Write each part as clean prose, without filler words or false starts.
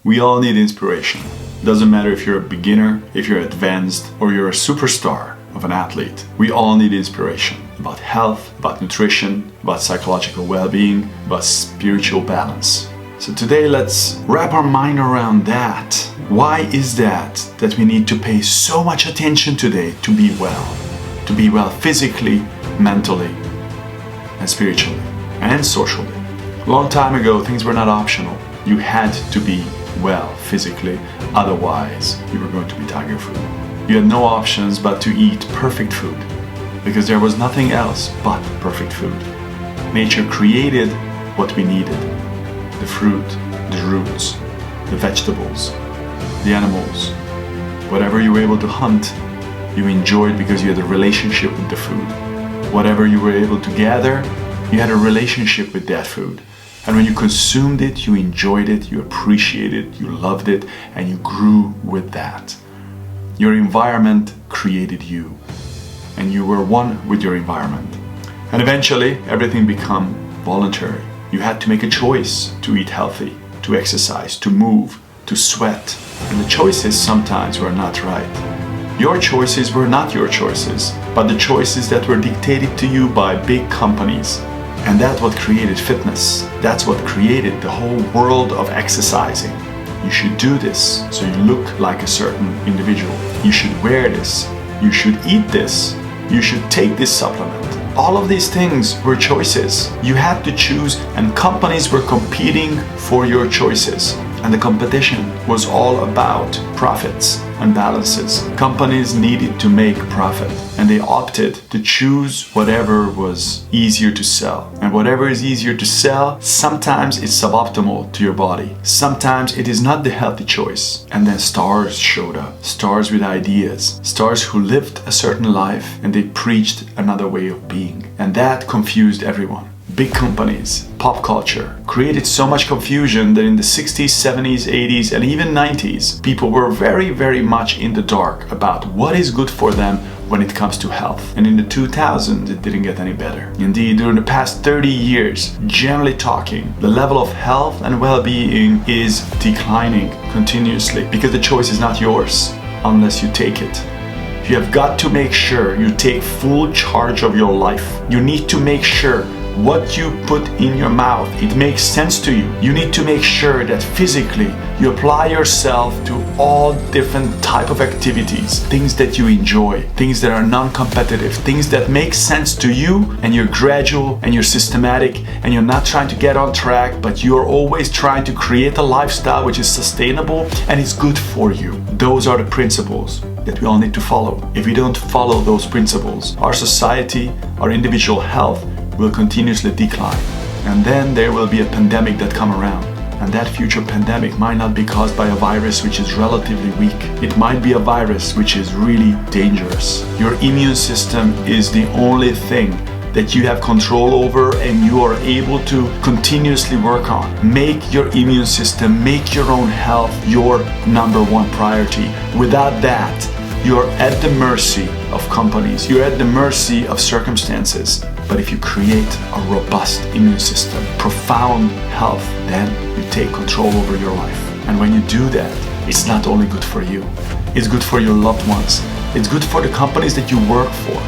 We all need inspiration. Doesn't matter if you're a beginner, if you're advanced, or you're a superstar of an athlete. We all need inspiration about health, about nutrition, about psychological well-being, about spiritual balance. So today let's wrap our mind around that. Why is that we need to pay so much attention today to be well? To be well physically, mentally, and spiritually, and socially. A long time ago, things were not optional. You had to be well physically, otherwise you were going to be tiger food. You had no options but to eat perfect food, because there was nothing else but perfect food. Nature created what we needed: the fruit, the roots, the vegetables, the animals. Whatever you were able to hunt, you enjoyed because you had a relationship with the food. Whatever you were able to gather, you had a relationship with that food. And when you consumed it, you enjoyed it, you appreciated it, you loved it, and you grew with that. Your environment created you, and you were one with your environment. And eventually, everything became voluntary. You had to make a choice to eat healthy, to exercise, to move, to sweat. And the choices sometimes were not right. Your choices were not your choices, but the choices that were dictated to you by big companies. And that's what created fitness. That's what created the whole world of exercising. You should do this so you look like a certain individual. You should wear this. You should eat this. You should take this supplement. All of these things were choices. You had to choose, and companies were competing for your choices. And the competition was all about profits and balances. Companies needed to make profit, and they opted to choose whatever was easier to sell. And whatever is easier to sell, sometimes it's suboptimal to your body. Sometimes it is not the healthy choice. And then stars showed up. Stars with ideas. Stars who lived a certain life and they preached another way of being. And that confused everyone. Big companies, pop culture, created so much confusion that in the 60s, 70s, 80s, and even 90s, people were very much in the dark about what is good for them when it comes to health. And in the 2000s, it didn't get any better. Indeed, during the past 30 years, generally talking, the level of health and well-being is declining continuously, because the choice is not yours unless you take it. You have got to make sure you take full charge of your life. You need to make sure what you put in your mouth, it makes sense to you. You need to make sure that physically you apply yourself to all different type of activities, things that you enjoy, things that are non-competitive, things that make sense to you, and you're gradual and you're systematic and you're not trying to get on track, but you're always trying to create a lifestyle which is sustainable and is good for you. Those are the principles that we all need to follow. If we don't follow those principles, our society, our individual health will continuously decline. And then there will be a pandemic that come around. And that future pandemic might not be caused by a virus which is relatively weak. It might be a virus which is really dangerous. Your immune system is the only thing that you have control over and you are able to continuously work on. Make your immune system, make your own health your number one priority. Without that, you're at the mercy of companies. You're at the mercy of circumstances. But if you create a robust immune system, profound health, then you take control over your life. And when you do that, it's not only good for you, it's good for your loved ones. It's good for the companies that you work for.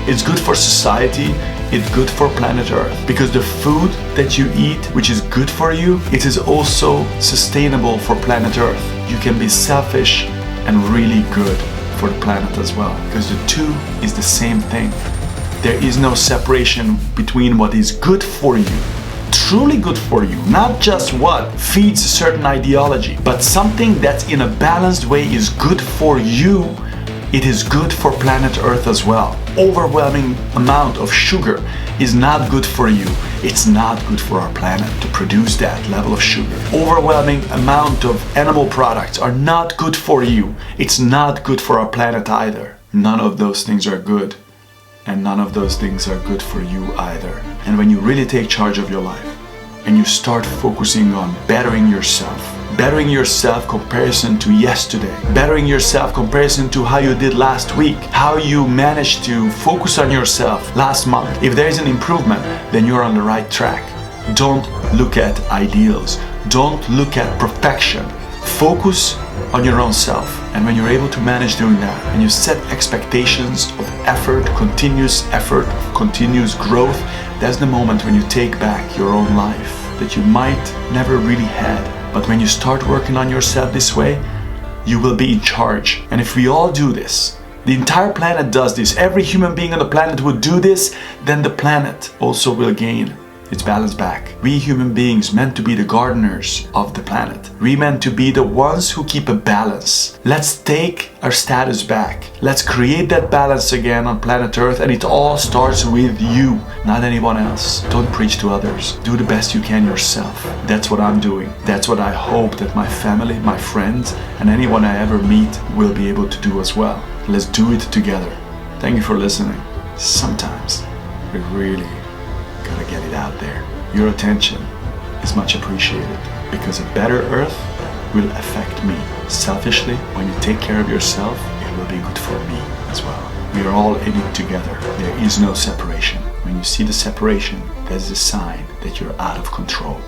It's good for society. It's good for planet Earth. Because the food that you eat, which is good for you, it is also sustainable for planet Earth. You can be selfish and really good for the planet as well, because the two is the same thing. There is no separation between what is good for you, truly good for you, not just what feeds a certain ideology, but something that's in a balanced way is good for you. It is good for planet Earth as well. Overwhelming amount of sugar is not good for you. It's not good for our planet to produce that level of sugar. Overwhelming amount of animal products are not good for you. It's not good for our planet either. None of those things are good. And none of those things are good for you either. And when you really take charge of your life and you start focusing on bettering yourself comparison to yesterday, bettering yourself comparison to how you did last week, how you managed to focus on yourself last month. If there is an improvement, then you're on the right track. Don't look at ideals. Don't look at perfection. focus on your own self. And when you're able to manage doing that, and you set expectations of effort, continuous growth, that's the moment when you take back your own life that you might never really had. But when you start working on yourself this way, you will be in charge. And if we all do this, the entire planet does this, every human being on the planet would do this, then the planet also will gain its balance back. We human beings meant to be the gardeners of the planet. We meant to be the ones who keep a balance. Let's take our status back. Let's create that balance again on planet Earth, and it all starts with you, not anyone else. Don't preach to others. Do the best you can yourself. That's what I'm doing. That's what I hope that my family, my friends, and anyone I ever meet will be able to do as well. Let's do it together. Thank you for listening. Sometimes we really gotta get it out there. Your attention is much appreciated because a better earth will affect me. Selfishly, when you take care of yourself, it will be good for me as well. We are all in it together. There is no separation. When you see the separation, that is a sign that you're out of control.